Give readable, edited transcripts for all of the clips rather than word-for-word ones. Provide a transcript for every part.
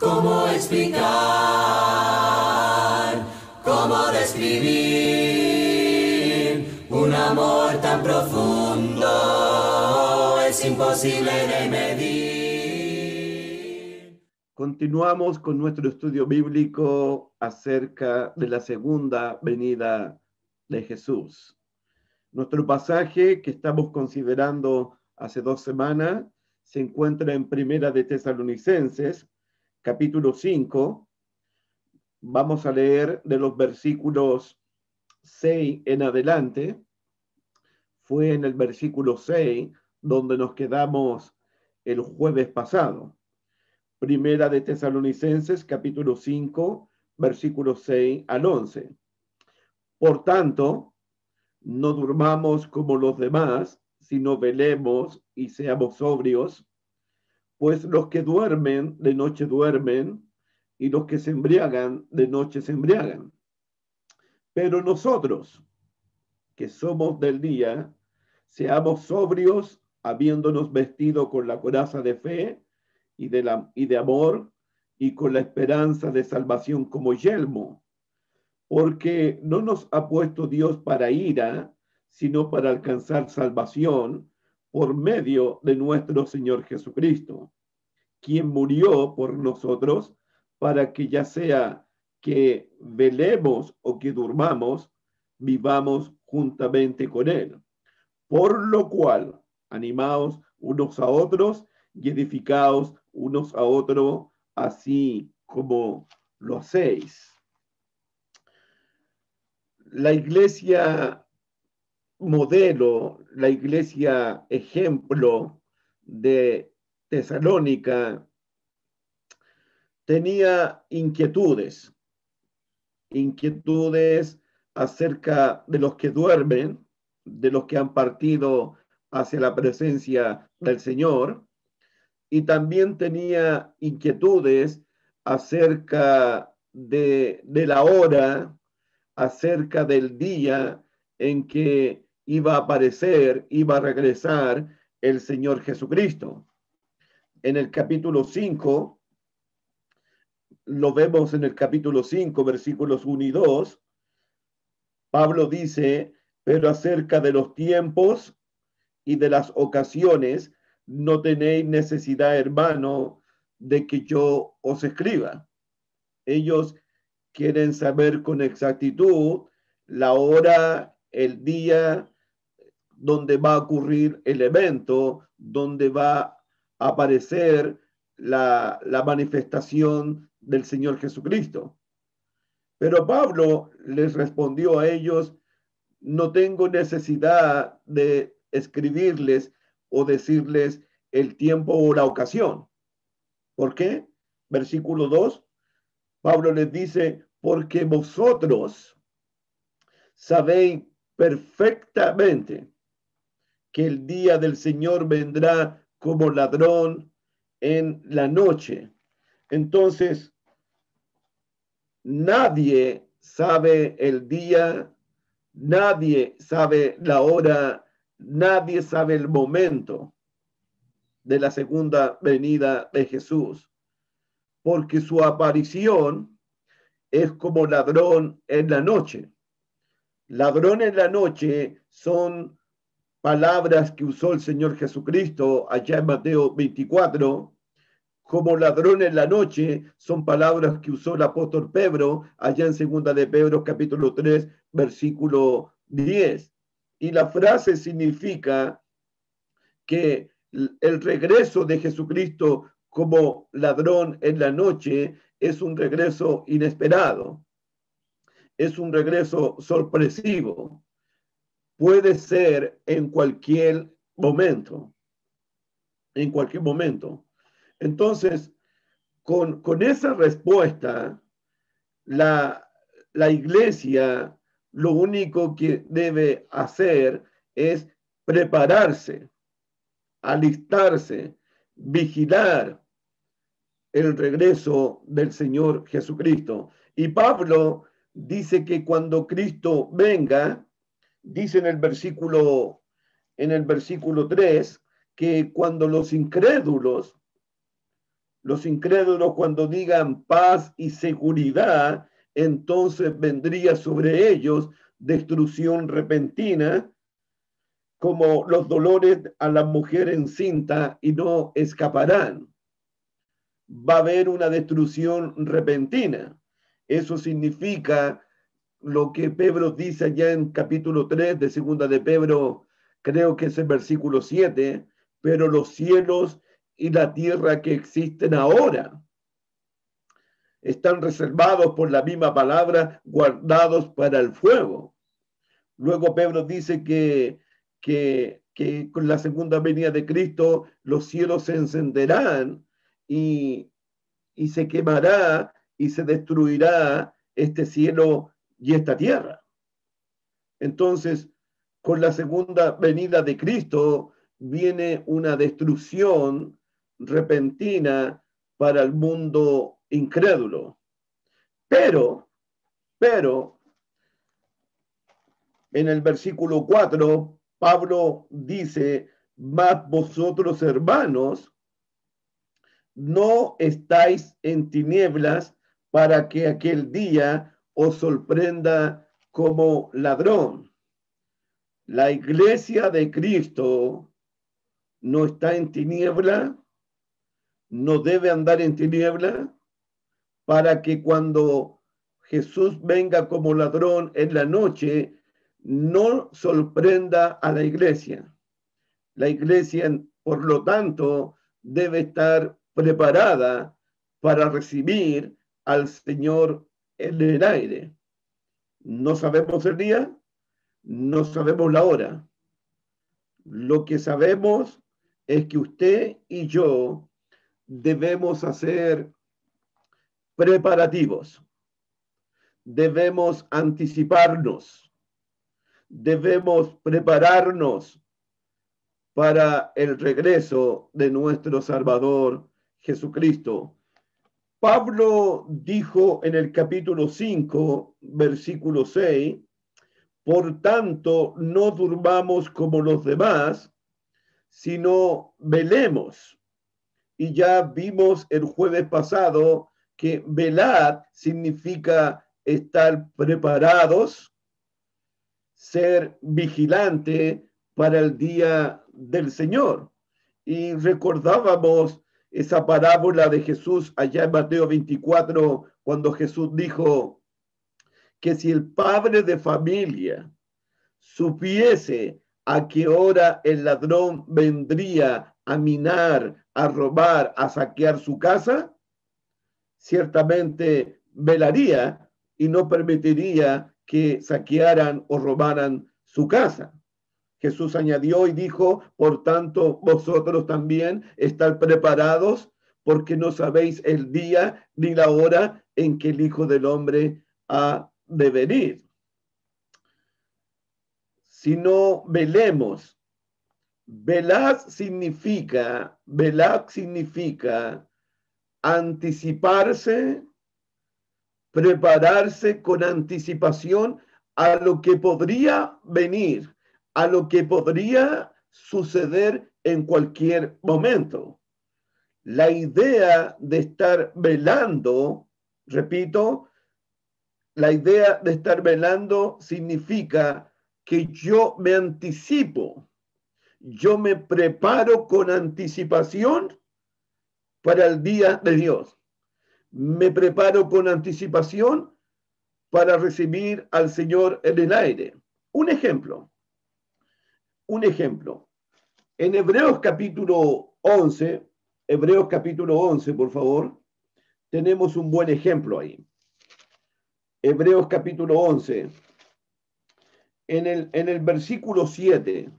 ¿Cómo explicar? ¿Cómo describir un amor tan profundo? Es imposible de medir. Continuamos con nuestro estudio bíblico acerca de la segunda venida de Jesús. Nuestro pasaje que estamos considerando hace 2 semanas se encuentra en Primera de Tesalonicenses, capítulo 5. Vamos a leer de los versículos 6 en adelante. Fue en el versículo 6 donde nos quedamos el jueves pasado. Primera de Tesalonicenses, capítulo 5, versículos 6 al 11. Por tanto, no durmamos como los demás, sino velemos y seamos sobrios, pues los que duermen de noche duermen, y los que se embriagan de noche se embriagan. Pero nosotros, que somos del día, seamos sobrios, habiéndonos vestido con la coraza de fe y de amor, y con la esperanza de salvación como yelmo, porque no nos ha puesto Dios para ira, sino para alcanzar salvación por medio de nuestro Señor Jesucristo, quien murió por nosotros para que ya sea que velemos o que durmamos, vivamos juntamente con Él. Por lo cual, animaos unos a otros y edificaos unos a otros, así como lo hacéis. La iglesia modelo, la iglesia ejemplo de Tesalónica tenía inquietudes acerca de los que duermen, de los que han partido hacia la presencia del Señor, y también tenía inquietudes acerca de la hora, acerca del día en que iba a aparecer, iba a regresar el Señor Jesucristo. En el capítulo 5, lo vemos en el capítulo 5, versículos 1 y 2, Pablo dice, pero acerca de los tiempos y de las ocasiones, no tenéis necesidad, hermano, de que yo os escriba. Ellos quieren saber con exactitud la hora, el día, donde va a ocurrir el evento, donde va a aparecer la manifestación del Señor Jesucristo. Pero Pablo les respondió a ellos, no tengo necesidad de escribirles o decirles el tiempo o la ocasión. ¿Por qué? Versículo 2, Pablo les dice, porque vosotros sabéis perfectamente que el día del Señor vendrá como ladrón en la noche. Entonces, nadie sabe el día, nadie sabe la hora, nadie sabe el momento de la segunda venida de Jesús, porque su aparición es como ladrón en la noche. Ladrón en la noche son palabras que usó el Señor Jesucristo allá en Mateo 24, como ladrón en la noche son palabras que usó el apóstol Pedro allá en segunda de Pedro capítulo 3 versículo 10. Y la frase significa que el regreso de Jesucristo como ladrón en la noche es un regreso inesperado, es un regreso sorpresivo. Puede ser en cualquier momento, en cualquier momento. Entonces, con esa respuesta, la iglesia lo único que debe hacer es prepararse, alistarse, vigilar el regreso del Señor Jesucristo. Y Pablo dice que cuando Cristo venga, dice en el versículo 3, que cuando los incrédulos Los incrédulos, cuando digan paz y seguridad, entonces vendría sobre ellos destrucción repentina, como los dolores a la mujer encinta, y no escaparán. Va a haber una destrucción repentina. Eso significa lo que Pedro dice allá en capítulo 3 de segunda de Pedro, creo que es el versículo 7, pero los cielos y la tierra que existen ahora están reservados por la misma palabra, guardados para el fuego. Luego Pedro dice que con la segunda venida de Cristo los cielos se encenderán y se quemará y se destruirá este cielo y esta tierra. Entonces, con la segunda venida de Cristo viene una destrucción repentina para el mundo incrédulo. Pero, en el versículo 4, Pablo dice, mas vosotros, hermanos, no estáis en tinieblas para que aquel día os sorprenda como ladrón. La iglesia de Cristo no está en tiniebla, no debe andar en tiniebla, para que cuando Jesús venga como ladrón en la noche, no sorprenda a la iglesia. La iglesia, por lo tanto, debe estar preparada para recibir al Señor en el aire. No sabemos el día, no sabemos la hora. Lo que sabemos es que usted y yo debemos hacer preparativos, debemos anticiparnos, debemos prepararnos para el regreso de nuestro Salvador Jesucristo. Pablo dijo en el capítulo 5, versículo 6, por tanto, no durmamos como los demás, sino velemos. Y ya vimos el jueves pasado que velar significa estar preparados, ser vigilante para el día del Señor. Y recordábamos esa parábola de Jesús allá en Mateo 24, cuando Jesús dijo que si el padre de familia supiese a qué hora el ladrón vendría a minar, a robar, a saquear su casa, ciertamente velaría y no permitiría que saquearan o robaran su casa. Jesús añadió y dijo, por tanto, vosotros también estar preparados, porque no sabéis el día ni la hora en que el Hijo del Hombre ha de venir. Si no velemos, velar significa anticiparse, prepararse con anticipación a lo que podría venir, a lo que podría suceder en cualquier momento. La idea de estar velando, repito, la idea de estar velando significa que yo me anticipo, yo me preparo con anticipación para el día de Dios. Me preparo con anticipación para recibir al Señor en el aire. Un ejemplo. En Hebreos capítulo 11, por favor, tenemos un buen ejemplo ahí. Hebreos capítulo 11, en el versículo 7,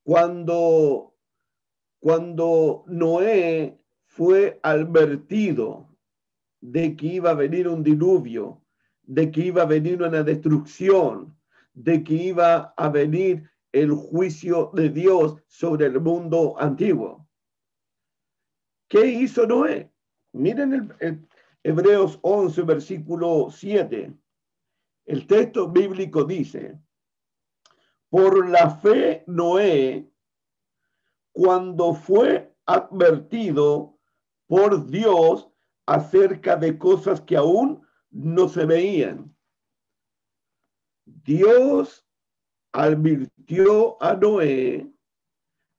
cuando Noé fue advertido de que iba a venir un diluvio, de que iba a venir una destrucción, de que iba a venir el juicio de Dios sobre el mundo antiguo. ¿Qué hizo Noé? Miren el Hebreos 11, versículo 7. El texto bíblico dice, por la fe Noé, cuando fue advertido, por Dios acerca de cosas que aún no se veían. Dios advirtió a Noé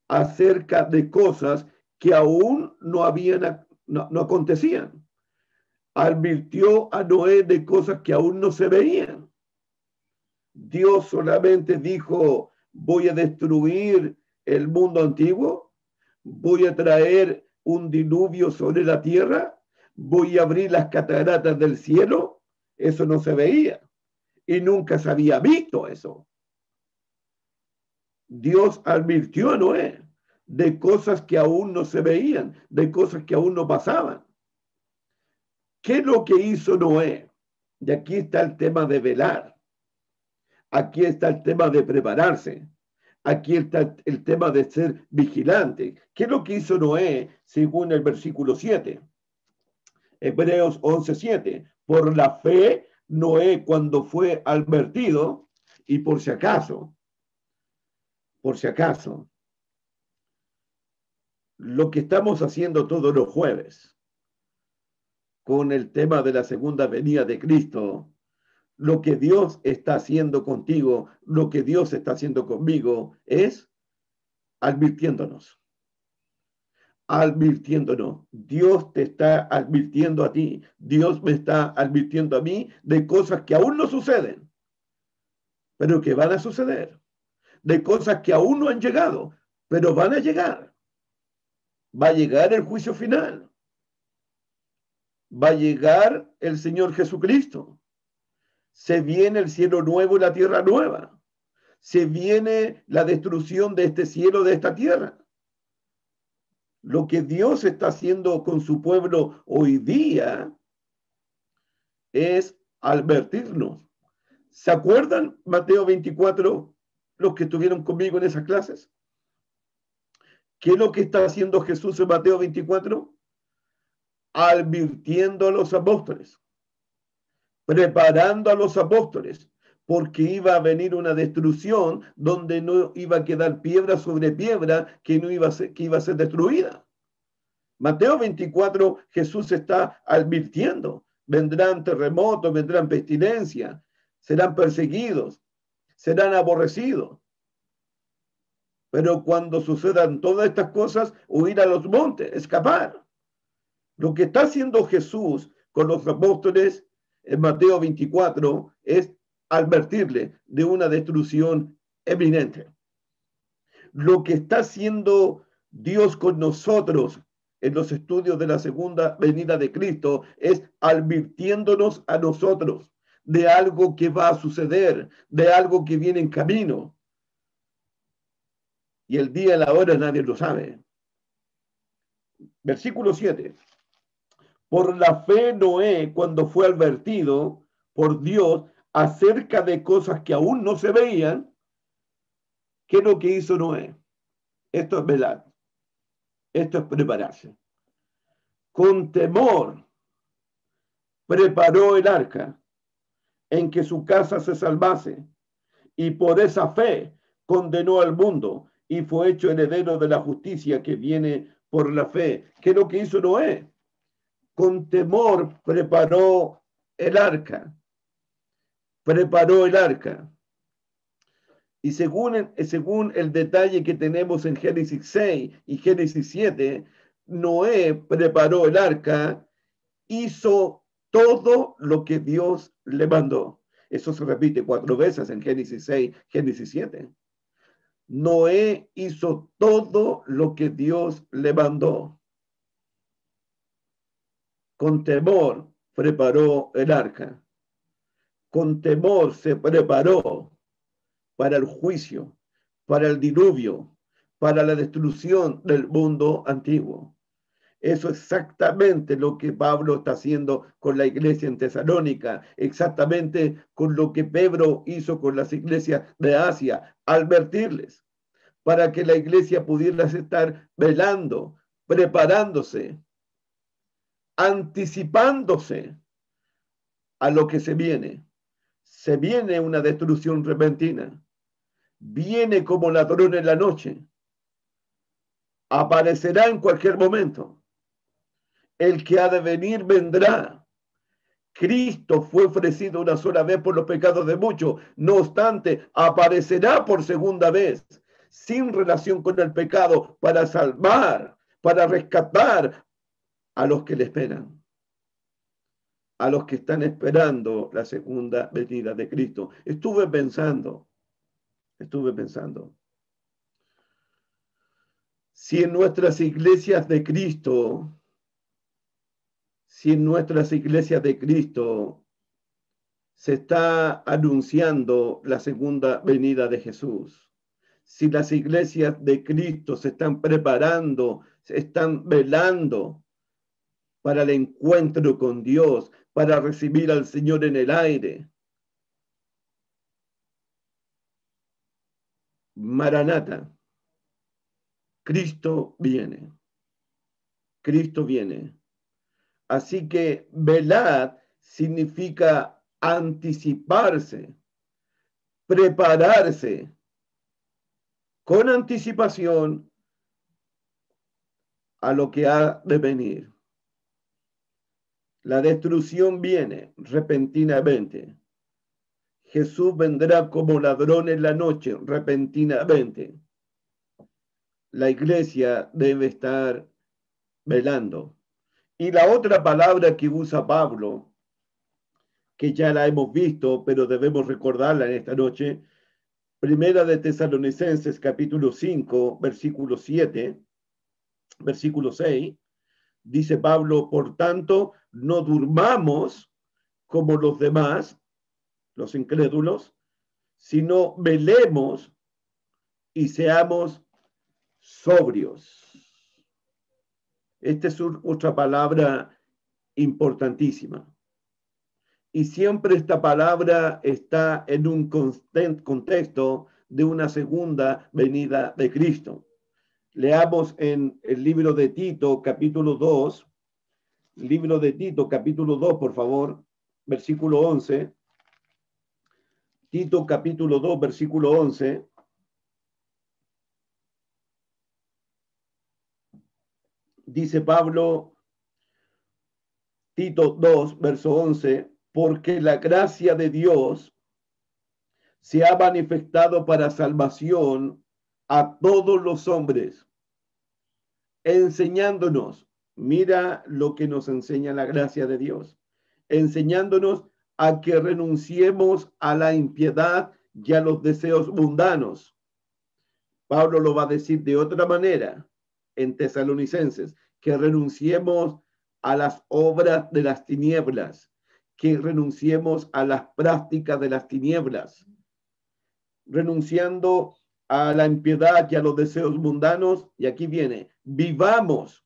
acerca de cosas que aún no acontecían. Advirtió a Noé de cosas que aún no se veían. Dios solamente dijo, voy a destruir el mundo antiguo, voy a traer un diluvio sobre la tierra, voy a abrir las cataratas del cielo. Eso no se veía y nunca se había visto eso. Dios advirtió a Noé de cosas que aún no se veían, de cosas que aún no pasaban. ¿Qué es lo que hizo Noé? Y aquí está el tema de velar. Aquí está el tema de prepararse. Aquí está el tema de ser vigilante. ¿Qué es lo que hizo Noé según el versículo 7? Hebreos 11:7. Por la fe, Noé, cuando fue advertido, y por si acaso, lo que estamos haciendo todos los jueves con el tema de la segunda venida de Cristo, lo que Dios está haciendo contigo, lo que Dios está haciendo conmigo, es advirtiéndonos. Dios te está advirtiendo a ti, Dios me está advirtiendo a mí de cosas que aún no suceden, pero que van a suceder, de cosas que aún no han llegado, pero van a llegar. Va a llegar el juicio final, va a llegar el Señor Jesucristo, se viene el cielo nuevo y la tierra nueva, se viene la destrucción de este cielo, de esta tierra. Lo que Dios está haciendo con su pueblo hoy día es advertirnos. ¿Se acuerdan Mateo 24, los que estuvieron conmigo en esas clases? ¿Qué es lo que está haciendo Jesús en Mateo 24? Advirtiendo a los apóstoles, preparando a los apóstoles, porque iba a venir una destrucción donde no iba a quedar piedra sobre piedra que iba a ser destruida. Mateo 24, Jesús está advirtiendo, vendrán terremotos, vendrán pestilencias, serán perseguidos, serán aborrecidos. Pero cuando sucedan todas estas cosas, huir a los montes, escapar. Lo que está haciendo Jesús con los apóstoles en Mateo 24 es advertirle de una destrucción eminente. Lo que está haciendo Dios con nosotros en los estudios de la segunda venida de Cristo es advirtiéndonos a nosotros de algo que va a suceder, de algo que viene en camino. Y el día y la hora nadie lo sabe. Versículo 7. Por la fe Noé, cuando fue advertido por Dios acerca de cosas que aún no se veían, ¿qué es lo que hizo Noé? Esto es velar. Esto es prepararse. Con temor preparó el arca en que su casa se salvase, y por esa fe condenó al mundo y fue hecho heredero de la justicia que viene por la fe. ¿Qué es lo que hizo Noé? Con temor preparó el arca. Preparó el arca. Y según el detalle que tenemos en Génesis 6 y Génesis 7, Noé preparó el arca, hizo todo lo que Dios le mandó. Eso se repite 4 veces en Génesis 6, Génesis 7. Noé hizo todo lo que Dios le mandó. Con temor preparó el arca. Con temor se preparó para el juicio, para el diluvio, para la destrucción del mundo antiguo. Eso es exactamente lo que Pablo está haciendo con la iglesia en Tesalónica, exactamente con lo que Pedro hizo con las iglesias de Asia, advertirles para que la iglesia pudiera estar velando, preparándose, anticipándose a lo que se viene. Se viene una destrucción repentina. Viene como ladrón en la noche. Aparecerá en cualquier momento. El que ha de venir vendrá. Cristo fue ofrecido una sola vez por los pecados de muchos. No obstante, aparecerá por segunda vez, sin relación con el pecado, para salvar, para rescatar a los que le esperan, a los que están esperando la segunda venida de Cristo. Estuve pensando, si en nuestras iglesias de Cristo, se está anunciando la segunda venida de Jesús, si las iglesias de Cristo se están preparando, se están velando para el encuentro con Dios, para recibir al Señor en el aire. Maranata, Cristo viene. Cristo viene. Así que velad significa anticiparse, prepararse con anticipación a lo que ha de venir. La destrucción viene repentinamente. Jesús vendrá como ladrón en la noche, repentinamente. La iglesia debe estar velando. Y la otra palabra que usa Pablo, que ya la hemos visto, pero debemos recordarla en esta noche, Primera de Tesalonicenses, capítulo 5, versículo 7, versículo 6, dice Pablo: por tanto, no durmamos como los demás, los incrédulos, sino velemos y seamos sobrios. Esta es otra palabra importantísima. Y siempre esta palabra está en un contexto de una segunda venida de Cristo. Leamos en el libro de Tito, capítulo 2, libro de Tito, capítulo 2, por favor, versículo 11. Tito, capítulo 2, versículo 11. Dice Pablo, Tito 2, verso 11, porque la gracia de Dios se ha manifestado para salvación a todos los hombres, enseñándonos, mira lo que nos enseña la gracia de Dios, enseñándonos a que renunciemos a la impiedad y a los deseos mundanos. Pablo lo va a decir de otra manera en Tesalonicenses, que renunciemos a las obras de las tinieblas, que renunciemos a las prácticas de las tinieblas, renunciando a la impiedad y a los deseos mundanos. Y aquí viene, vivamos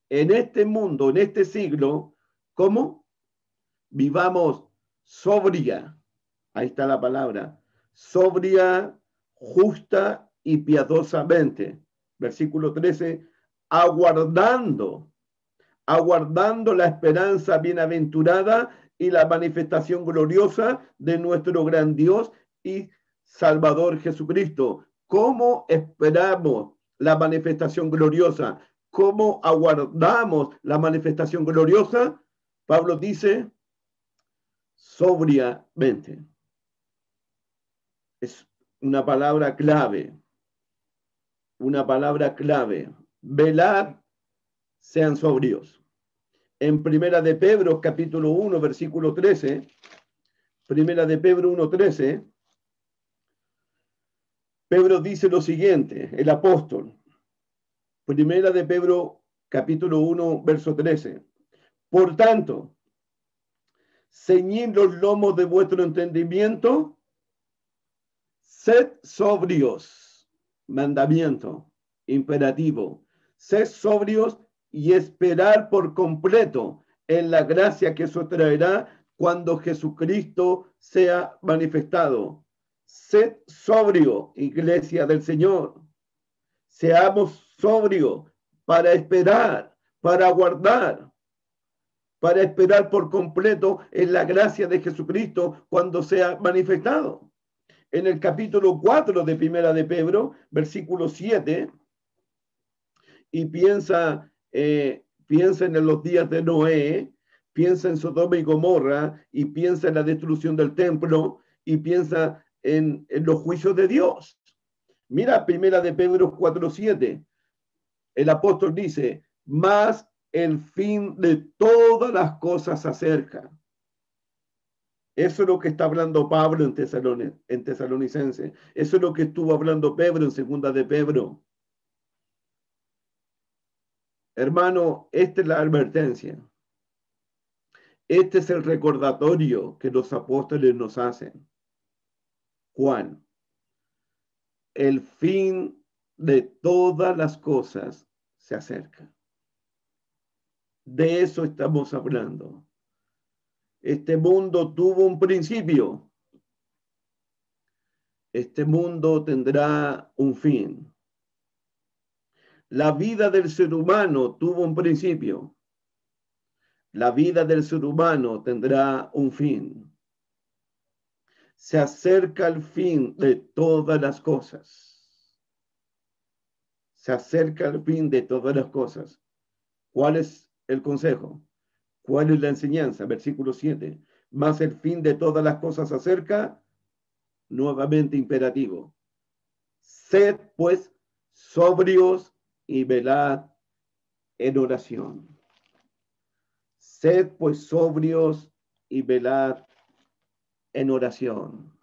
en este mundo, en este siglo, ¿cómo? Vivamos sobria, ahí está la palabra, sobria, justa y piadosamente. Versículo 13, aguardando la esperanza bienaventurada y la manifestación gloriosa de nuestro gran Dios y Salvador Jesucristo. ¿Cómo esperamos la manifestación gloriosa? ¿Cómo aguardamos la manifestación gloriosa? Pablo dice, sobriamente. Es una palabra clave. Velad, sean sobrios. En Primera de Pedro, capítulo 1, versículo 13, Primera de Pedro 1:13, Pedro dice lo siguiente, el apóstol. Primera de Pedro, capítulo 1, verso 13. Por tanto, ceñid los lomos de vuestro entendimiento, sed sobrios, mandamiento, imperativo, sed sobrios y esperar por completo en la gracia que os traerá cuando Jesucristo sea manifestado. Sed sobrio, iglesia del Señor. Seamos sobrios para esperar, para aguardar, para esperar por completo en la gracia de Jesucristo cuando sea manifestado. En el capítulo 4 de Primera de Pedro, versículo 7, y piensa piensa en los días de Noé, piensa en Sodoma y Gomorra, y piensa en la destrucción del templo, y piensa en los juicios de Dios. Mira, primera de Pedro 4:7. El apóstol dice, mas el fin de todas las cosas se acerca. Eso es lo que está hablando Pablo en Tesalonicense. Eso es lo que estuvo hablando Pedro en segunda de Pedro. Hermano, esta es la advertencia. Este es el recordatorio que los apóstoles nos hacen. Juan, el fin de todas las cosas se acerca. De eso estamos hablando. Este mundo tuvo un principio. Este mundo tendrá un fin. La vida del ser humano tuvo un principio. La vida del ser humano tendrá un fin. Se acerca el fin de todas las cosas. Se acerca el fin de todas las cosas. ¿Cuál es el consejo? ¿Cuál es la enseñanza? Versículo 7. Mas el fin de todas las cosas se acerca, nuevamente imperativo. Sed, pues, sobrios y velad en oración. Sed, pues, sobrios y velad en oración.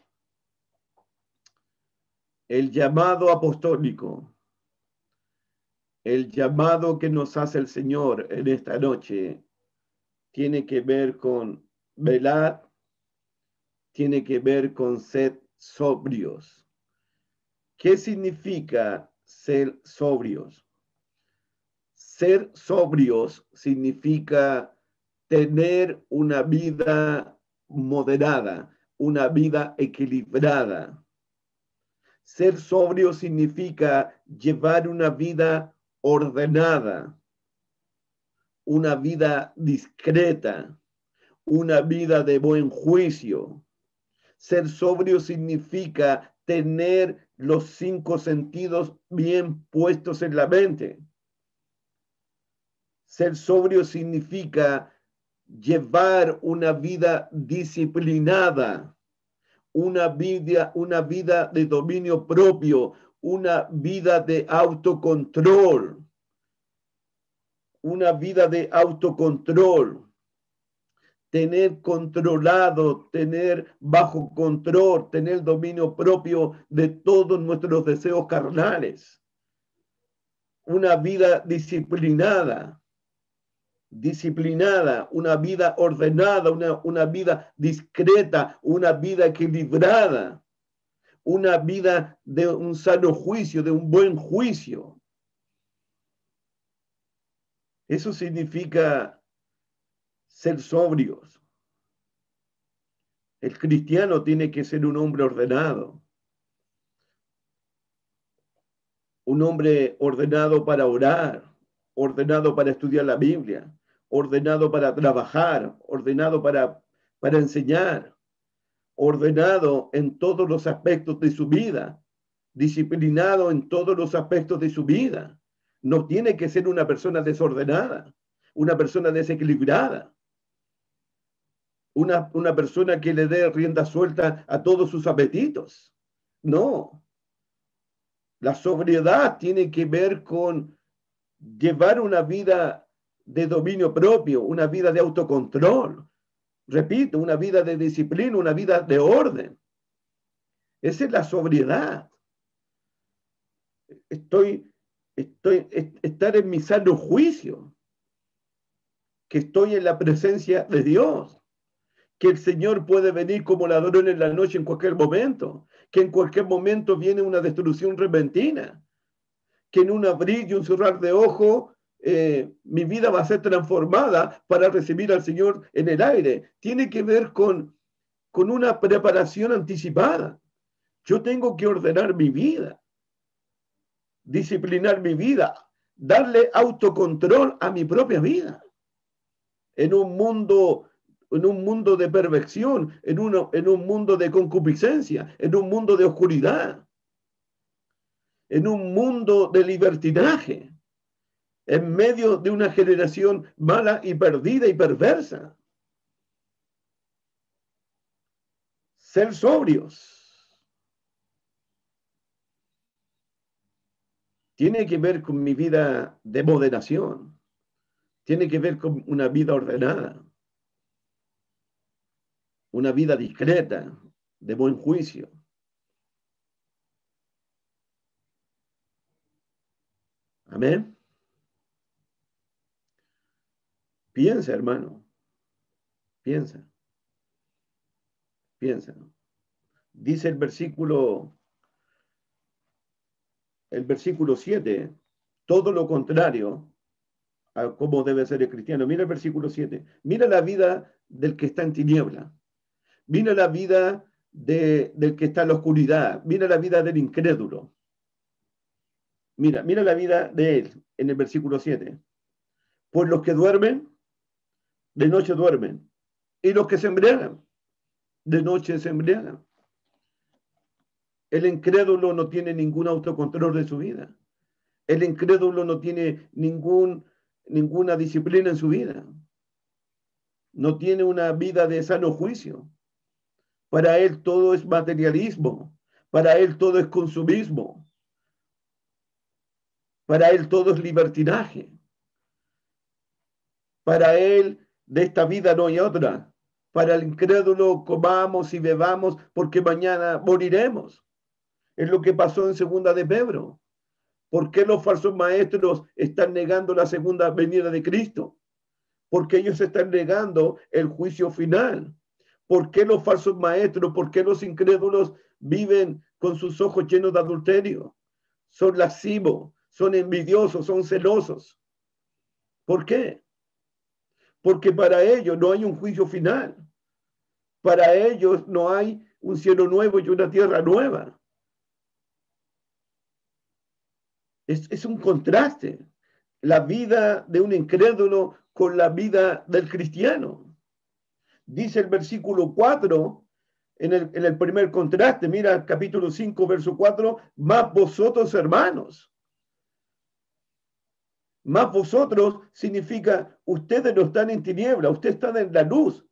El llamado apostólico, el llamado que nos hace el Señor en esta noche, tiene que ver con velar, tiene que ver con ser sobrios. ¿Qué significa ser sobrios? Ser sobrios significa tener una vida moderada, una vida equilibrada. Ser sobrio significa llevar una vida ordenada, una vida discreta, una vida de buen juicio. Ser sobrio significa tener los 5 sentidos bien puestos en la mente. Ser sobrio significa llevar una vida disciplinada, una vida de dominio propio, una vida de autocontrol, una vida de autocontrol. Tener controlado, tener bajo control, tener dominio propio de todos nuestros deseos carnales. Una vida disciplinada, una vida ordenada, una vida discreta, una vida equilibrada, una vida de un sano juicio, de un buen juicio. Eso significa ser sobrios. El cristiano tiene que ser un hombre ordenado. Un hombre ordenado para orar, ordenado para estudiar la Biblia, ordenado para trabajar, ordenado para enseñar, ordenado en todos los aspectos de su vida, disciplinado en todos los aspectos de su vida. No tiene que ser una persona desordenada, una persona desequilibrada. Una persona que le dé rienda suelta a todos sus apetitos. No. La sobriedad tiene que ver con llevar una vida de dominio propio, una vida de autocontrol. Repito, una vida de disciplina, una vida de orden. Esa es la sobriedad. Estar en mi sano juicio, que estoy en la presencia de Dios, que el Señor puede venir como ladrón en la noche en cualquier momento, que en cualquier momento viene una destrucción repentina, que en un abrir y un cerrar de ojo mi vida va a ser transformada para recibir al Señor en el aire. Tiene que ver con una preparación anticipada. Yo tengo que ordenar mi vida, disciplinar mi vida, darle autocontrol a mi propia vida. En un mundo de perversión, en un mundo de concupiscencia, en un mundo de oscuridad, en un mundo de libertinaje, en medio de una generación mala y perdida y perversa. Ser sobrios. Tiene que ver con mi vida de moderación. Tiene que ver con una vida ordenada. Una vida discreta, de buen juicio. Amén. Piensa, hermano. Piensa. Piensa. Dice el versículo 7, todo lo contrario a cómo debe ser el cristiano. Mira el versículo 7. Mira la vida del que está en tiniebla. Mira la vida del que está en la oscuridad. Mira la vida del incrédulo. Mira la vida de él en el versículo 7. Pues los que duermen, de noche duermen. Y los que se embriagan, de noche se embriagan. El incrédulo no tiene ningún autocontrol de su vida. El incrédulo no tiene ninguna disciplina en su vida. No tiene una vida de sano juicio. Para él todo es materialismo. Para él todo es consumismo. Para él todo es libertinaje. Para él de esta vida no hay otra. Para el incrédulo comamos y bebamos porque mañana moriremos. Es lo que pasó en segunda de Pedro. ¿Por qué los falsos maestros están negando la segunda venida de Cristo? Porque ellos están negando el juicio final. ¿Por qué los falsos maestros, por qué los incrédulos viven con sus ojos llenos de adulterio? Son lascivos, son envidiosos, son celosos. ¿Por qué? Porque para ellos no hay un juicio final. Para ellos no hay un cielo nuevo y una tierra nueva. Es un contraste. La vida de un incrédulo con la vida del cristiano. Dice el versículo 4, en el primer contraste, mira capítulo 5, verso 4, más vosotros hermanos. Más vosotros significa, ustedes no están en tiniebla, ustedes están en la luz.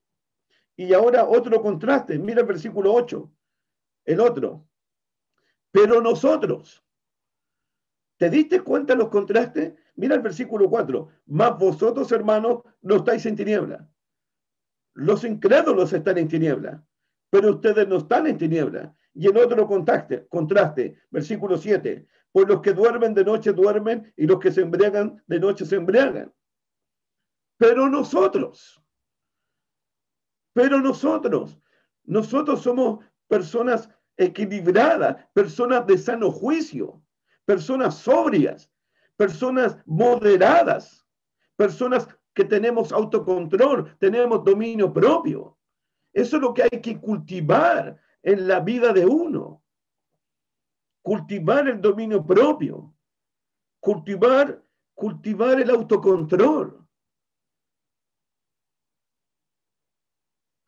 Y ahora otro contraste, mira el versículo 8, el otro. Pero nosotros, ¿te diste cuenta de los contrastes? Mira el versículo 4, más vosotros hermanos no estáis en tiniebla. Los incrédulos están en tiniebla, pero ustedes no están en tiniebla. Y en otro contraste, versículo 7, pues los que duermen de noche duermen y los que se embriagan de noche se embriagan. Pero nosotros somos personas equilibradas, personas de sano juicio, personas sobrias, personas moderadas, personas que tenemos autocontrol, tenemos dominio propio. Eso es lo que hay que cultivar en la vida de uno. Cultivar el dominio propio. Cultivar el autocontrol.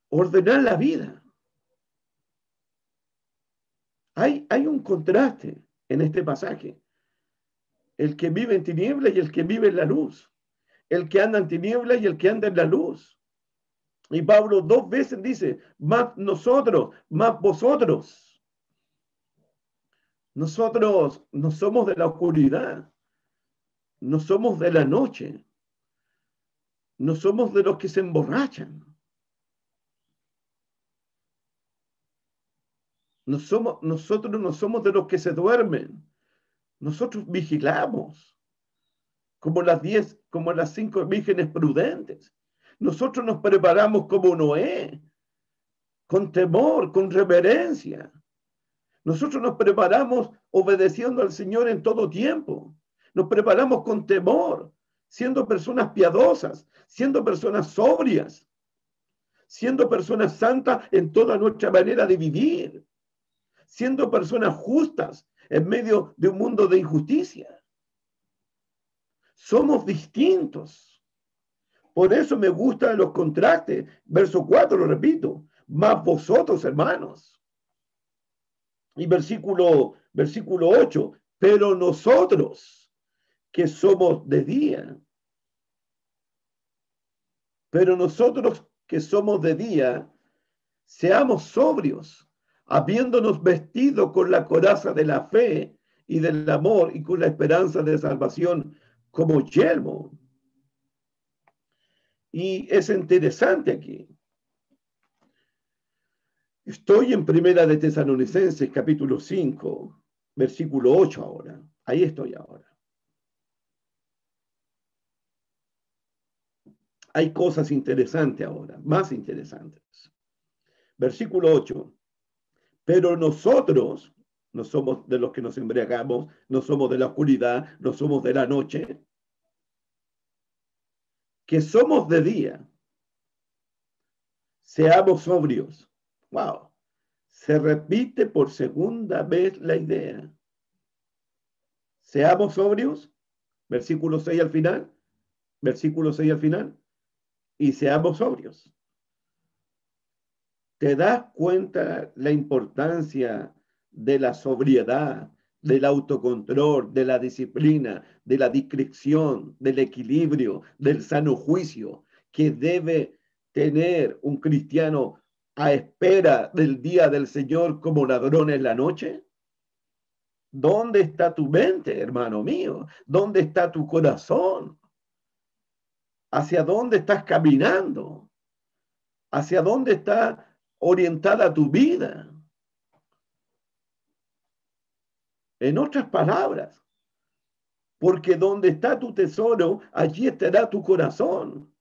Ordenar la vida. Hay un contraste en este pasaje. El que vive en tinieblas y el que vive en la luz. El que anda en tinieblas y el que anda en la luz. Y Pablo 2 veces dice, más nosotros, más vosotros. Nosotros no somos de la oscuridad, no somos de la noche, no somos de los que se emborrachan. Nosotros no somos de los que se duermen. Nosotros vigilamos como las 5 vírgenes prudentes. Nosotros nos preparamos como Noé, con temor, con reverencia. Nosotros nos preparamos obedeciendo al Señor en todo tiempo. Nos preparamos con temor, siendo personas piadosas, siendo personas sobrias, siendo personas santas en toda nuestra manera de vivir, siendo personas justas en medio de un mundo de injusticia. Somos distintos. Por eso me gustan los contrastes. Verso 4, lo repito, más vosotros, hermanos. Y versículo 8, pero nosotros, que somos de día. Pero nosotros que somos de día, seamos sobrios, habiéndonos vestido con la coraza de la fe y del amor y con la esperanza de salvación como yelmo. Y es interesante aquí. Estoy en Primera de Tesalonicenses, capítulo 5, versículo 8 ahora. Ahí estoy ahora. Hay cosas interesantes ahora, más interesantes. Versículo 8. Pero nosotros no somos de los que nos embriagamos, no somos de la oscuridad, no somos de la noche, que somos de día. Seamos sobrios. Wow. Se repite por segunda vez la idea. Seamos sobrios, versículo 6 al final, versículo 6 al final, y seamos sobrios. ¿Te das cuenta la importancia de la sobriedad, del autocontrol, de la disciplina, de la discreción, del equilibrio, del sano juicio que debe tener un cristiano a espera del día del Señor como ladrón en la noche? ¿Dónde está tu mente, hermano mío? ¿Dónde está tu corazón? ¿Hacia dónde estás caminando? ¿Hacia dónde está orientada tu vida? En otras palabras, porque donde está tu tesoro, allí estará tu corazón.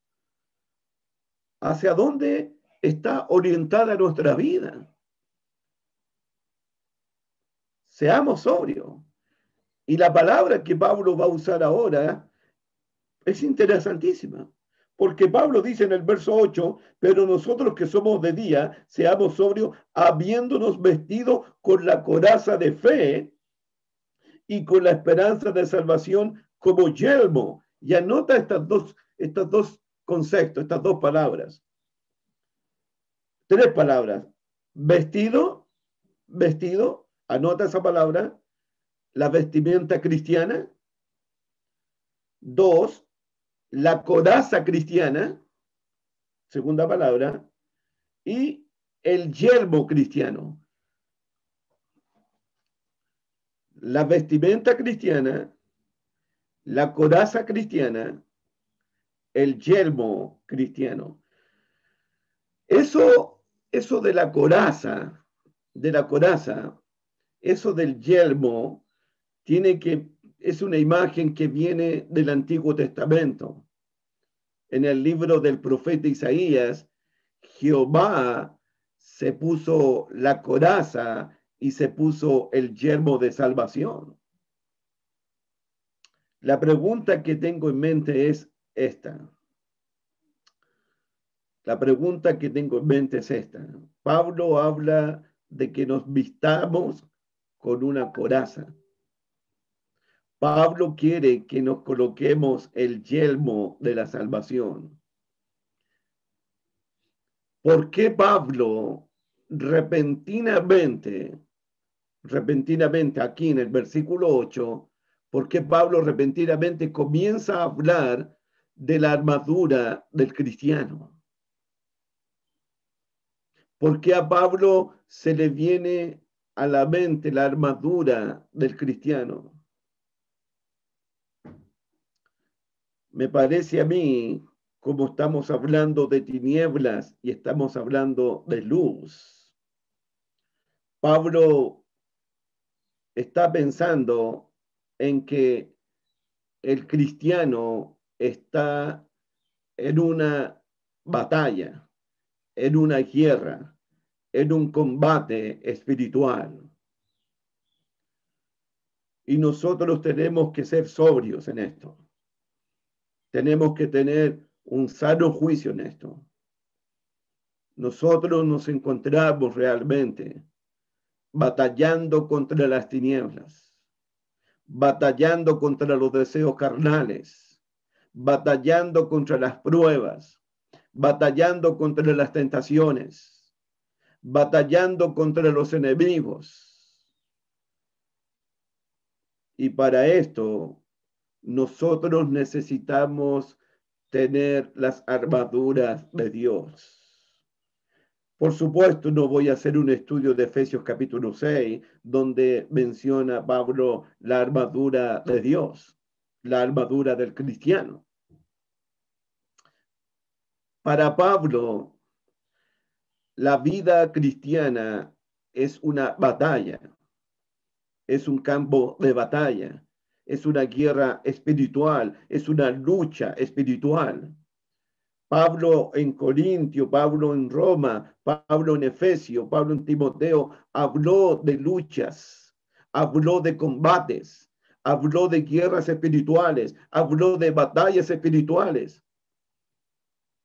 ¿Hacia dónde está orientada nuestra vida? Seamos sobrios. Y la palabra que Pablo va a usar ahora es interesantísima, porque Pablo dice en el verso 8, pero nosotros que somos de día, seamos sobrios, habiéndonos vestido con la coraza de fe y con la esperanza de salvación como yelmo. Y anota estos dos conceptos, estas dos palabras. Tres palabras. Vestido, anota esa palabra, la vestimenta cristiana. Dos, la coraza cristiana, segunda palabra, y el yelmo cristiano. La vestimenta cristiana, la coraza cristiana, el yelmo cristiano. Eso de la coraza, eso del yelmo, es una imagen que viene del Antiguo Testamento. En el libro del profeta Isaías, Jehová se puso la coraza y se puso el yelmo de salvación. La pregunta que tengo en mente es esta. Pablo habla de que nos vistamos con una coraza. Pablo quiere que nos coloquemos el yelmo de la salvación. ¿Por qué Pablo repentinamente aquí en el versículo 8, por qué Pablo repentinamente comienza a hablar de la armadura del cristiano? ¿Por qué a Pablo se le viene a la mente la armadura del cristiano? Me parece a mí, como estamos hablando de tinieblas y estamos hablando de luz, Pablo está pensando en que el cristiano está en una batalla, en una guerra, en un combate espiritual. Y nosotros tenemos que ser sobrios en esto. Tenemos que tener un sano juicio en esto. Nosotros nos encontramos realmente batallando contra las tinieblas, batallando contra los deseos carnales, batallando contra las pruebas, batallando contra las tentaciones, batallando contra los enemigos. Y para esto nosotros necesitamos tener las armaduras de Dios. Por supuesto, no voy a hacer un estudio de Efesios capítulo 6, donde menciona Pablo la armadura de Dios, la armadura del cristiano. Para Pablo, la vida cristiana es una batalla, es un campo de batalla, es una guerra espiritual, es una lucha espiritual. Pablo en Corintio, Pablo en Roma, Pablo en Efesio, Pablo en Timoteo, habló de luchas, habló de combates, habló de guerras espirituales, habló de batallas espirituales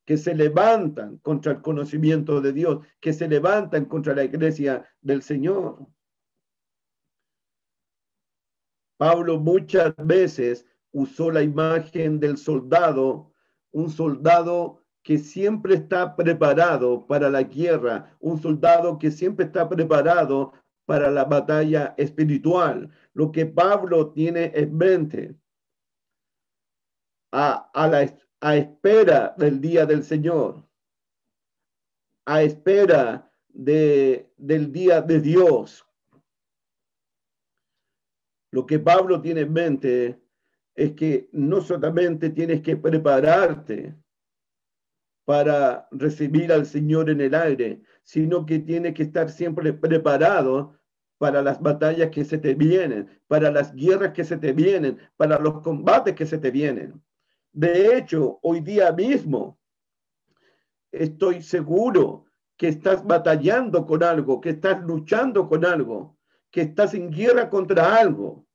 que se levantan contra el conocimiento de Dios, que se levantan contra la iglesia del Señor. Pablo muchas veces usó la imagen del soldado, un soldado que siempre está preparado para la guerra, un soldado que siempre está preparado para la batalla espiritual. Lo que Pablo tiene en mente a espera del día del Señor, a espera del día de Dios. Lo que Pablo tiene en mente es que no solamente tienes que prepararte para recibir al Señor en el aire, sino que tienes que estar siempre preparado para las batallas que se te vienen, para las guerras que se te vienen, para los combates que se te vienen. De hecho, hoy día mismo estoy seguro que estás batallando con algo, que estás luchando con algo, que estás en guerra contra algo,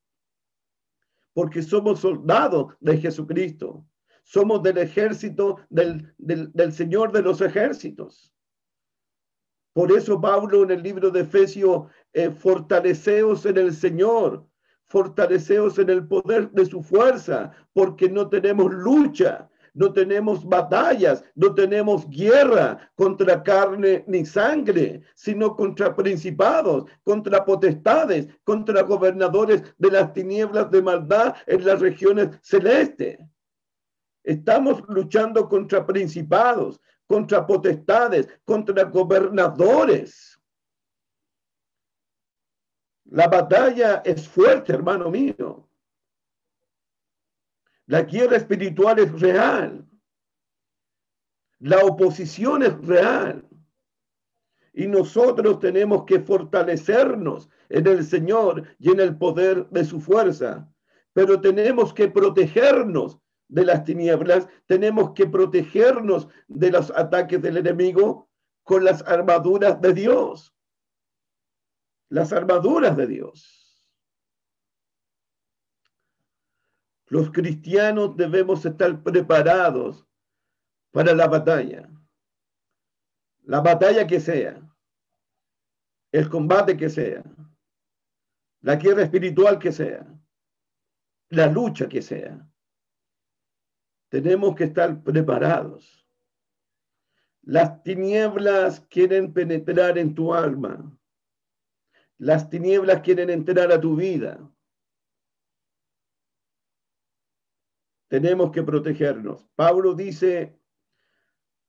porque somos soldados de Jesucristo, somos del ejército del Señor de los ejércitos. Por eso Pablo en el libro de Efesios, fortaleceos en el Señor, fortaleceos en el poder de su fuerza, porque no tenemos lucha, no tenemos batallas, no tenemos guerra contra carne ni sangre, sino contra principados, contra potestades, contra gobernadores de las tinieblas de maldad en las regiones celestes. Estamos luchando contra principados, contra potestades, contra gobernadores. La batalla es fuerte, hermano mío. La guerra espiritual es real. La oposición es real. Y nosotros tenemos que fortalecernos en el Señor y en el poder de su fuerza. Pero tenemos que protegernos de las tinieblas, tenemos que protegernos de los ataques del enemigo con las armaduras de Dios. Las armaduras de Dios. Los cristianos debemos estar preparados para la batalla que sea, el combate que sea, la guerra espiritual que sea, la lucha que sea. Tenemos que estar preparados. Las tinieblas quieren penetrar en tu alma. Las tinieblas quieren entrar a tu vida. Tenemos que protegernos. Pablo dice,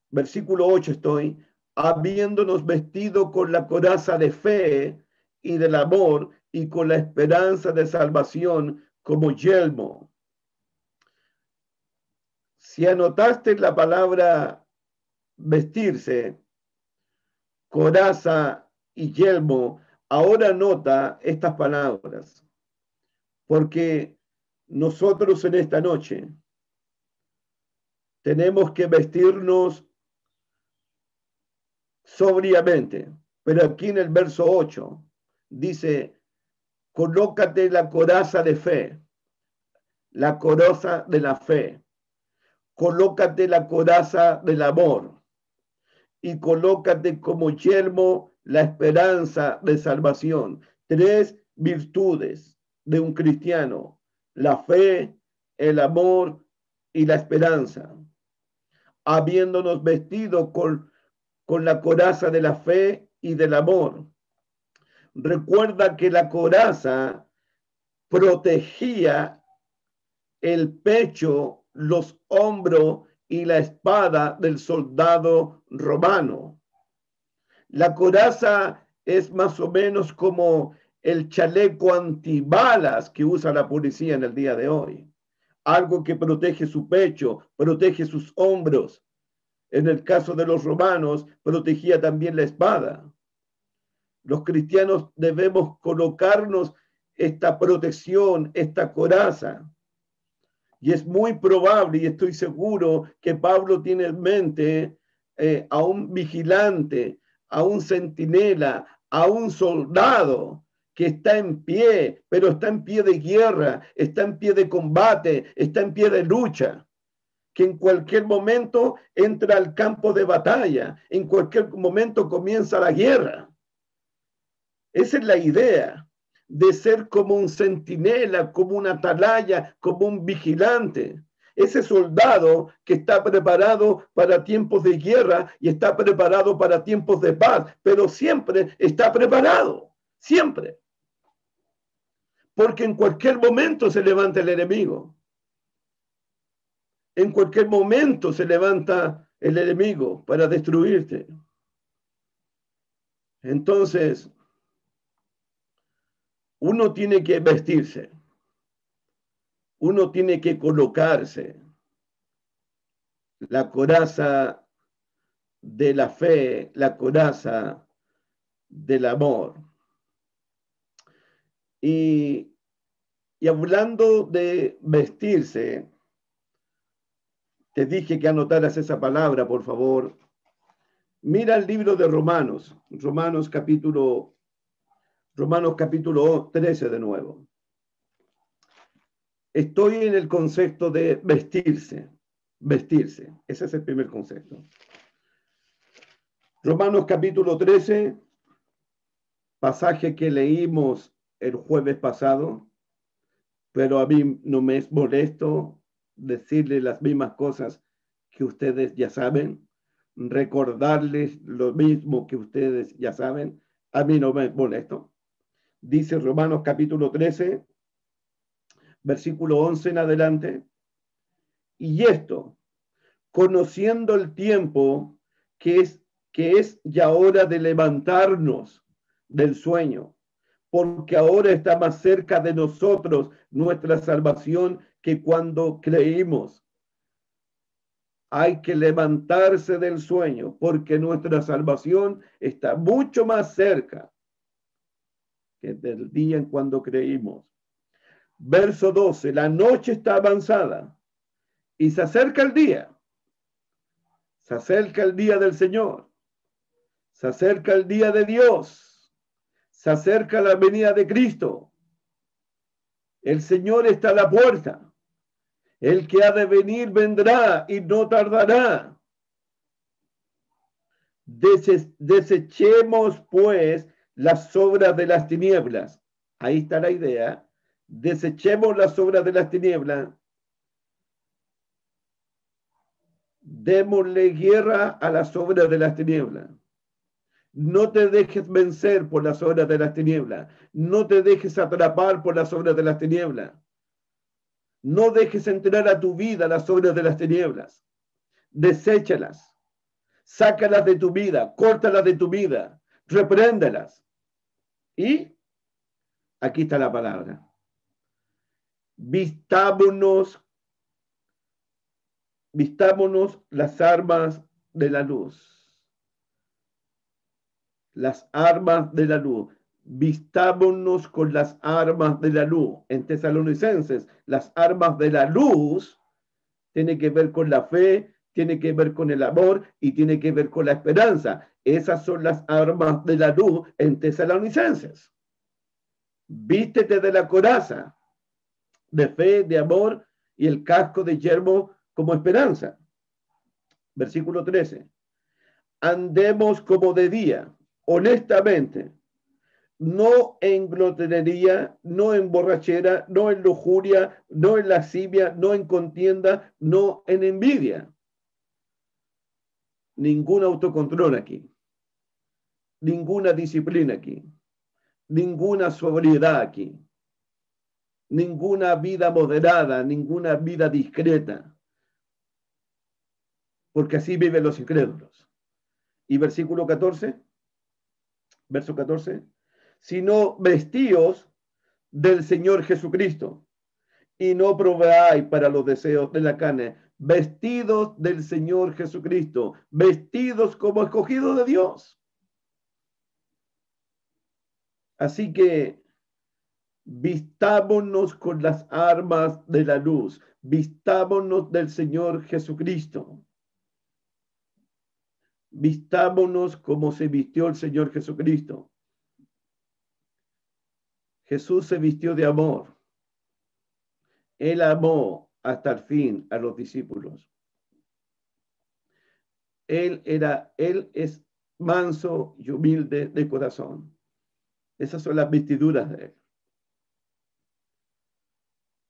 versículo 8 estoy, habiéndonos vestido con la coraza de fe y del amor y con la esperanza de salvación como yelmo. Si anotaste la palabra vestirse, coraza y yelmo, ahora nota estas palabras, porque nosotros en esta noche tenemos que vestirnos sobriamente, pero aquí en el verso 8 dice, colócate la coraza de fe, la coraza de la fe, colócate la coraza del amor y colócate como yelmo la esperanza de salvación. 3 virtudes de un cristiano: la fe, el amor y la esperanza. Habiéndonos vestido con la coraza de la fe y del amor. Recuerda que la coraza protegía el pecho, los hombros y la espada del soldado romano. La coraza es más o menos como el chaleco antibalas que usa la policía en el día de hoy. Algo que protege su pecho, protege sus hombros. En el caso de los romanos, protegía también la espada. Los cristianos debemos colocarnos esta protección, esta coraza. Y es muy probable, y estoy seguro, que Pablo tiene en mente a un vigilante, a un centinela, a un soldado que está en pie, pero está en pie de guerra, está en pie de combate, está en pie de lucha, que en cualquier momento entra al campo de batalla, en cualquier momento comienza la guerra. Esa es la idea de ser como un centinela, como una atalaya, como un vigilante. Ese soldado que está preparado para tiempos de guerra y está preparado para tiempos de paz, pero siempre está preparado, siempre. Porque en cualquier momento se levanta el enemigo. En cualquier momento se levanta el enemigo para destruirte. Entonces, uno tiene que vestirse. Uno tiene que colocarse la coraza de la fe, la coraza del amor. Y hablando de vestirse, te dije que anotaras esa palabra, por favor. Mira el libro de Romanos, Romanos capítulo 13 de nuevo. Estoy en el concepto de vestirse. Vestirse. Ese es el primer concepto. Romanos capítulo 13, pasaje que leímos el jueves pasado, pero a mí no me es molesto decirles las mismas cosas que ustedes ya saben, recordarles lo mismo que ustedes ya saben, a mí no me es molesto. Dice Romanos capítulo 13, versículo 11 en adelante, y esto, conociendo el tiempo que es ya hora de levantarnos del sueño, porque ahora está más cerca de nosotros nuestra salvación que cuando creímos. Hay que levantarse del sueño, porque nuestra salvación está mucho más cerca que del día en cuando creímos. Verso 12, la noche está avanzada y se acerca el día. Se acerca el día del Señor. Se acerca el día de Dios. Se acerca la venida de Cristo. El Señor está a la puerta. El que ha de venir vendrá y no tardará. Desechemos pues las obras de las tinieblas. Ahí está la idea. Desechemos las obras de las tinieblas. Démosle guerra a las obras de las tinieblas. No te dejes vencer por las obras de las tinieblas. No te dejes atrapar por las obras de las tinieblas. No dejes entrar a tu vida las obras de las tinieblas. Deséchalas. Sácalas de tu vida. Córtalas de tu vida. Repréndelas. Y aquí está la palabra. Vistámonos las armas de la luz. Las armas de la luz. Vistámonos con las armas de la luz. En Tesalonicenses, las armas de la luz tiene que ver con la fe, tiene que ver con el amor y tiene que ver con la esperanza. Esas son las armas de la luz en Tesalonicenses. Vístete de la coraza de fe, de amor y el casco de yermo como esperanza. Versículo 13. Andemos como de día, honestamente, no en glotonería, no en borrachera, no en lujuria, no en lascivia, no en contienda, no en envidia. Ningún autocontrol aquí, ninguna disciplina aquí, ninguna sobriedad aquí. ninguna vida moderada, ninguna vida discreta, porque así viven los incrédulos. Y versículo 14, verso 14, sino vestíos del Señor Jesucristo y no proveáis para los deseos de la carne, vestidos del Señor Jesucristo, vestidos como escogidos de Dios. Así que vistámonos con las armas de la luz, vistámonos del Señor Jesucristo. Vistámonos como se vistió el Señor Jesucristo. Jesús se vistió de amor. Él amó hasta el fin a los discípulos. Él es manso y humilde de corazón. Esas son las vestiduras de él.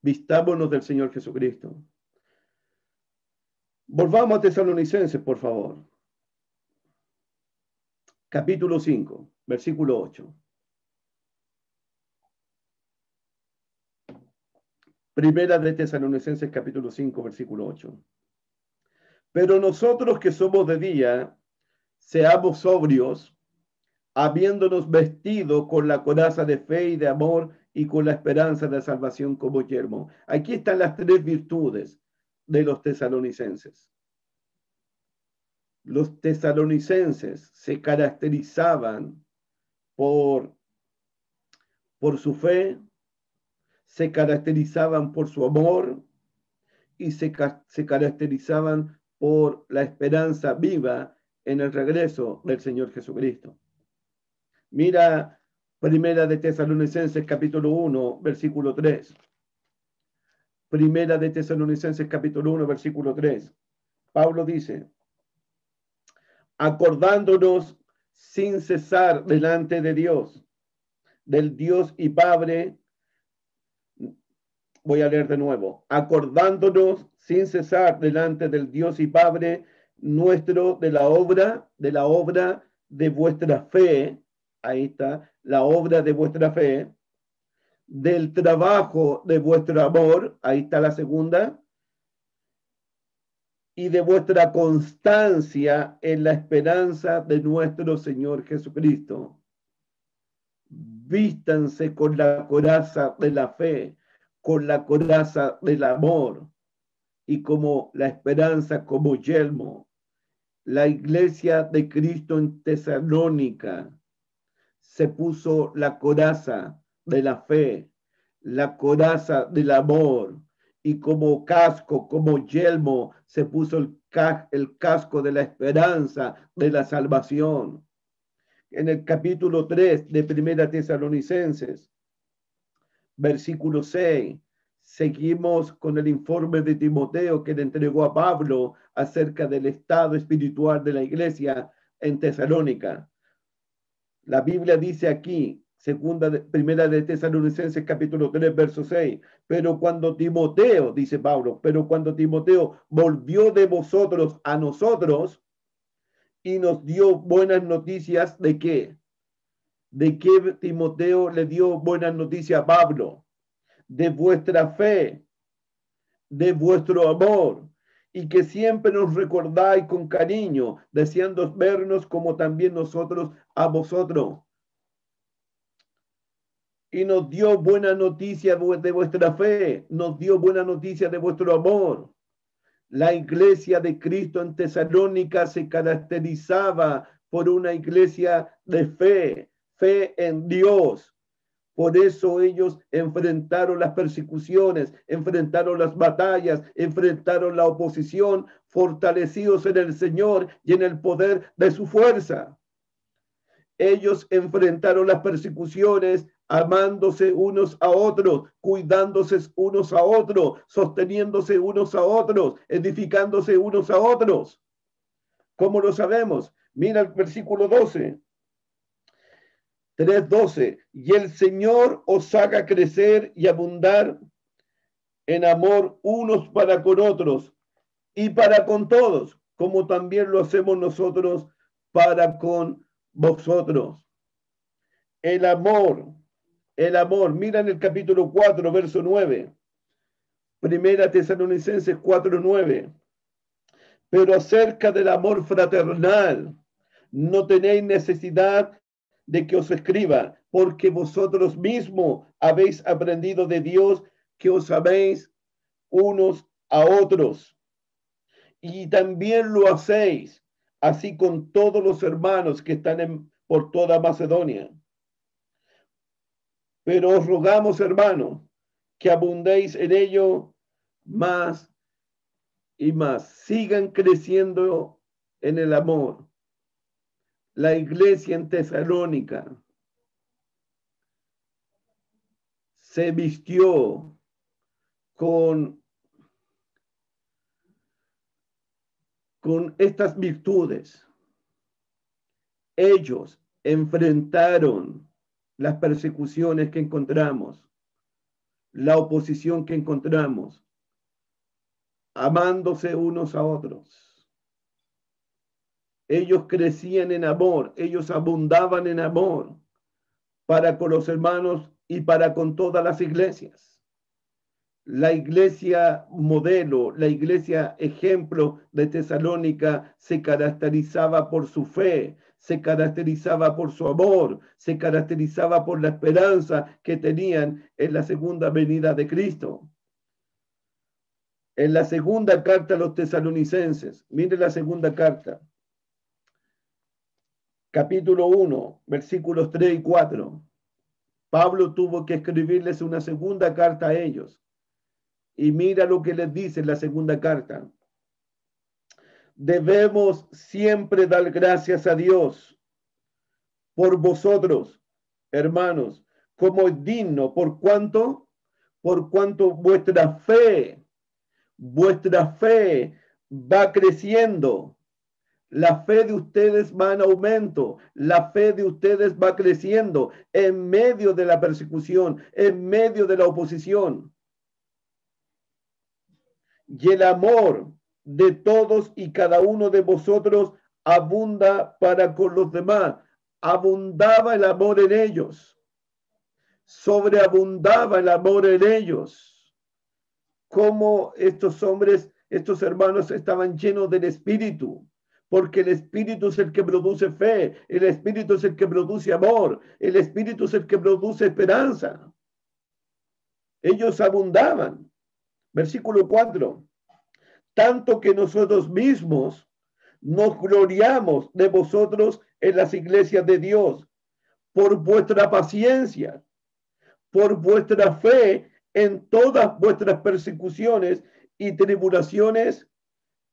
Vistámonos del Señor Jesucristo. Volvamos a Tesalonicenses, por favor. Capítulo 5, versículo 8. Primera de Tesalonicenses, capítulo 5, versículo 8. Pero nosotros que somos de día, seamos sobrios, habiéndonos vestido con la coraza de fe y de amor y con la esperanza de salvación como yelmo. Aquí están las tres virtudes de los tesalonicenses. Los tesalonicenses se caracterizaban por su fe, se caracterizaban por su amor y se caracterizaban por la esperanza viva en el regreso del Señor Jesucristo. Mira Primera de Tesalonicenses capítulo 1, versículo 3. Primera de Tesalonicenses capítulo 1, versículo 3. Pablo dice, acordándonos sin cesar delante de Dios, del Dios y Padre, voy a leer de nuevo, acordándonos sin cesar delante del Dios y Padre nuestro de la obra de vuestra fe, ahí está, la obra de vuestra fe, del trabajo de vuestro amor, ahí está la segunda, y de vuestra constancia en la esperanza de nuestro Señor Jesucristo. Vístanse con la coraza de la fe, con la coraza del amor y como la esperanza como yelmo. La iglesia de Cristo en Tesalónica se puso la coraza de la fe, la coraza del amor, y como casco, como yelmo, se puso el casco de la esperanza, de la salvación. En el capítulo 3 de Primera Tesalonicenses, versículo 6, seguimos con el informe de Timoteo que le entregó a Pablo acerca del estado espiritual de la iglesia en Tesalónica. La Biblia dice aquí, Primera de Tesalonicenses capítulo 3, verso 6, pero cuando Timoteo, dice Pablo, pero cuando Timoteo volvió de vosotros a nosotros y nos dio buenas noticias, ¿de qué? ¿De qué Timoteo le dio buenas noticias a Pablo? De vuestra fe, de vuestro amor, y que siempre nos recordáis con cariño, deseando vernos como también nosotros a vosotros. Y nos dio buena noticia de vuestra fe, nos dio buena noticia de vuestro amor. La iglesia de Cristo en Tesalónica se caracterizaba por una iglesia de fe, fe en Dios. Por eso ellos enfrentaron las persecuciones, enfrentaron las batallas, enfrentaron la oposición, fortalecidos en el Señor y en el poder de su fuerza. Ellos enfrentaron las persecuciones amándose unos a otros, cuidándose unos a otros, sosteniéndose unos a otros, edificándose unos a otros. ¿Cómo lo sabemos? Mira el versículo 12. 3:12. Y el Señor os haga crecer y abundar en amor unos para con otros y para con todos, como también lo hacemos nosotros para con vosotros. El amor el amor. Mira en el capítulo 4, verso 9. Primera Tesalonicenses 4:9. Pero acerca del amor fraternal, no tenéis necesidad de que os escriba, porque vosotros mismos habéis aprendido de Dios que os améis unos a otros. Y también lo hacéis, así con todos los hermanos que están por toda Macedonia. Pero os rogamos, hermanos, que abundéis en ello más y más. Sigan creciendo en el amor. La iglesia en Tesalónica se vistió con estas virtudes. Ellos enfrentaron las persecuciones que encontramos, la oposición que encontramos, amándose unos a otros. Ellos crecían en amor, ellos abundaban en amor para con los hermanos y para con todas las iglesias. La iglesia modelo, la iglesia ejemplo de Tesalónica se caracterizaba por su fe, se caracterizaba por su amor, se caracterizaba por la esperanza que tenían en la segunda venida de Cristo. En la segunda carta a los tesalonicenses, mire la segunda carta, capítulo 1, versículos 3 y 4. Pablo tuvo que escribirles una segunda carta a ellos. Y mira lo que les dice en la segunda carta. Debemos siempre dar gracias a Dios por vosotros, hermanos, como es digno, por cuanto vuestra fe va creciendo. La fe de ustedes va en aumento, la fe de ustedes va creciendo en medio de la persecución, en medio de la oposición. Y el amor de todos y cada uno de vosotros abunda para con los demás. Abundaba el amor en ellos. Sobreabundaba el amor en ellos. Como estos hombres, estos hermanos estaban llenos del Espíritu. Porque el Espíritu es el que produce fe. El Espíritu es el que produce amor. El Espíritu es el que produce esperanza. Ellos abundaban. Versículo 4. Tanto que nosotros mismos nos gloriamos de vosotros en las iglesias de Dios, por vuestra paciencia, por vuestra fe en todas vuestras persecuciones y tribulaciones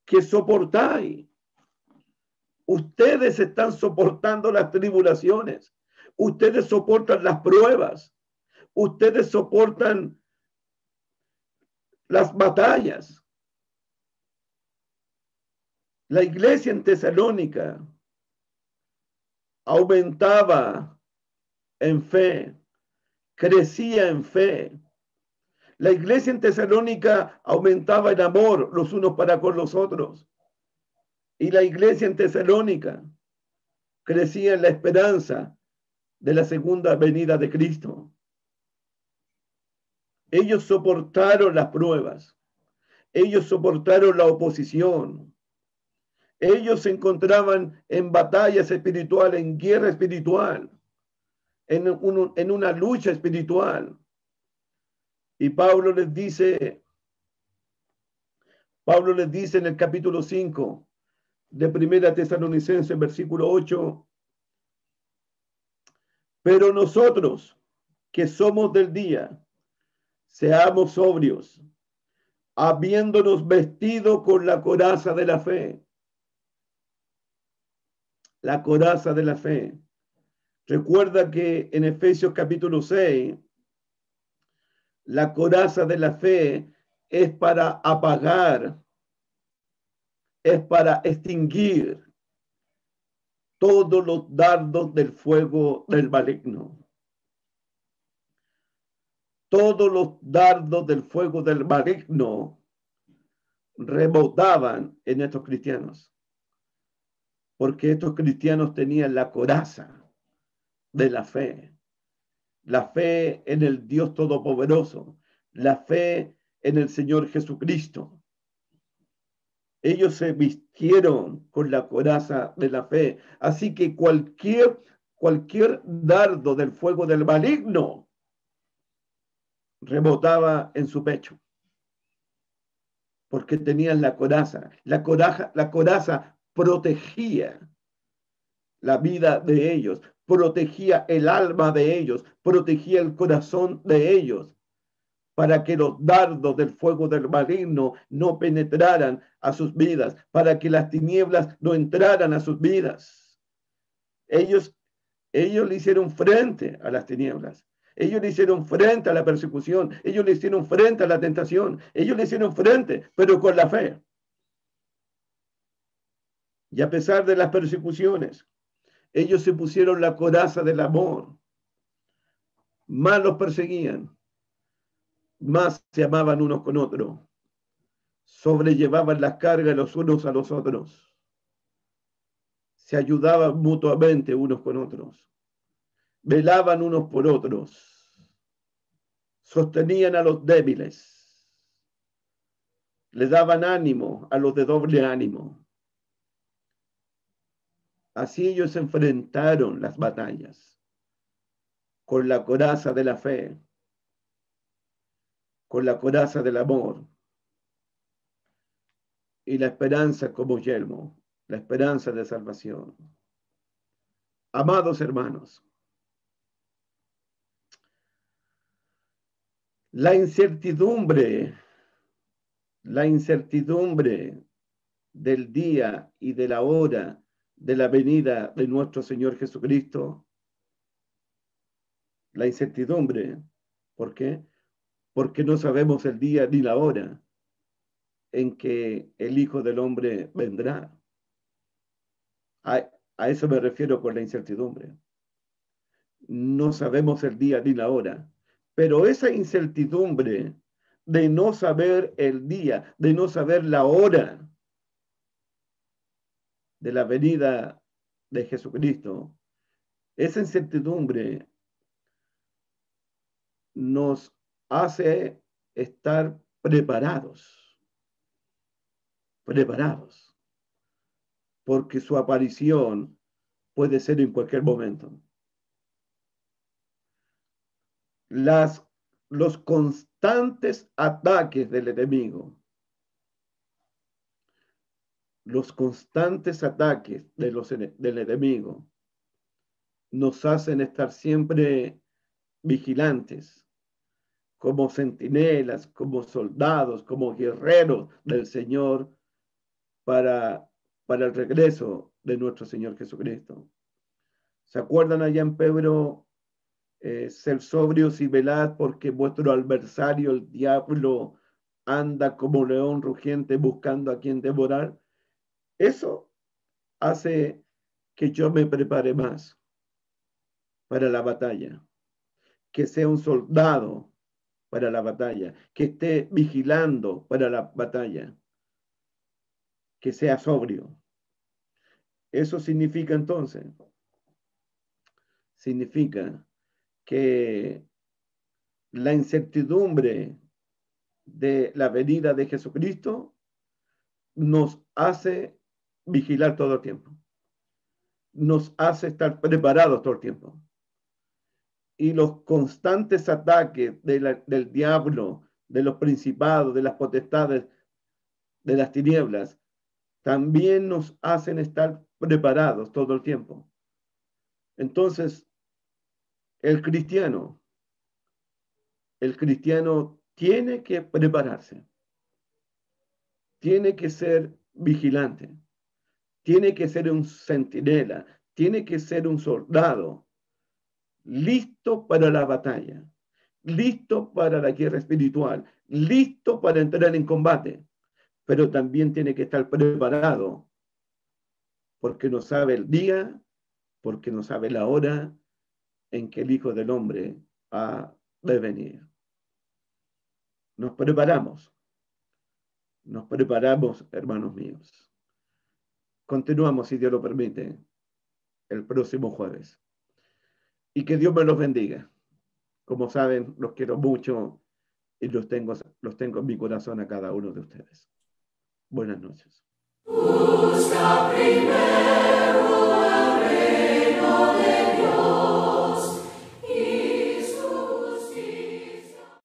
que soportáis. Ustedes están soportando las tribulaciones, ustedes soportan las pruebas, ustedes soportan las batallas. La iglesia en Tesalónica aumentaba en fe, crecía en fe. La iglesia en Tesalónica aumentaba en amor los unos para con los otros. Y la iglesia en Tesalónica crecía en la esperanza de la segunda venida de Cristo. Ellos soportaron las pruebas. Ellos soportaron la oposición. Ellos se encontraban en batallas espirituales, en guerra espiritual, en una lucha espiritual. Y Pablo les dice en el capítulo 5 de Primera Tesalonicenses, versículo 8, pero nosotros que somos del día, seamos sobrios, habiéndonos vestido con la coraza de la fe. La coraza de la fe. Recuerda que en Efesios capítulo 6, la coraza de la fe es para apagar, es para extinguir todos los dardos del fuego del maligno. Todos los dardos del fuego del maligno rebotaban en estos cristianos, porque estos cristianos tenían la coraza de la fe. la fe en el Dios Todopoderoso, la fe en el Señor Jesucristo. Ellos se vistieron con la coraza de la fe. Así que cualquier dardo del fuego del maligno rebotaba en su pecho, porque tenían la coraza. La coraza protegía la vida de ellos, protegía el alma de ellos, protegía el corazón de ellos, para que los dardos del fuego del maligno no penetraran a sus vidas, para que las tinieblas no entraran a sus vidas. Ellos le hicieron frente a las tinieblas. Ellos le hicieron frente a la persecución. Ellos le hicieron frente a la tentación. Ellos le hicieron frente, pero con la fe. Y a pesar de las persecuciones, ellos se pusieron la coraza del amor. Más los perseguían, más se amaban unos con otros. Sobrellevaban las cargas los unos a los otros. Se ayudaban mutuamente unos con otros. Velaban unos por otros. Sostenían a los débiles. Le daban ánimo a los de doble ánimo. Así ellos enfrentaron las batallas con la coraza de la fe, con la coraza del amor y la esperanza como yelmo, la esperanza de salvación. Amados hermanos, la incertidumbre del día y de la hora de la venida de nuestro Señor Jesucristo, la incertidumbre, ¿por qué? Porque no sabemos el día ni la hora en que el Hijo del Hombre vendrá. A eso me refiero con la incertidumbre. No sabemos el día ni la hora, pero esa incertidumbre de no saber el día, de no saber la hora de la venida de Jesucristo, esa incertidumbre nos hace estar preparados, porque su aparición puede ser en cualquier momento. Los constantes ataques del enemigo, del enemigo nos hacen estar siempre vigilantes, como centinelas, como soldados, como guerreros del Señor para el regreso de nuestro Señor Jesucristo. ¿Se acuerdan allá en Pedro? Ser sobrios y velad, porque vuestro adversario, el diablo, anda como león rugiente buscando a quien devorar. Eso hace que yo me prepare más para la batalla, que sea un soldado para la batalla, que esté vigilando para la batalla, que sea sobrio. Eso significa entonces, que la incertidumbre de la venida de Jesucristo nos hace vigilar todo el tiempo, nos hace estar preparados todo el tiempo. Y los constantes ataques del diablo, de los principados, de las potestades, de las tinieblas, también nos hacen estar preparados todo el tiempo. Entonces, el cristiano tiene que prepararse, tiene que ser vigilante, tiene que ser un centinela, tiene que ser un soldado, listo para la batalla, listo para la guerra espiritual, listo para entrar en combate, pero también tiene que estar preparado, porque no sabe el día, porque no sabe la hora en que el Hijo del Hombre ha de venir. Nos preparamos, hermanos míos. Continuamos, si Dios lo permite, el próximo jueves. Y que Dios me los bendiga. Como saben, los quiero mucho y los tengo en mi corazón a cada uno de ustedes. Buenas noches. Busca primero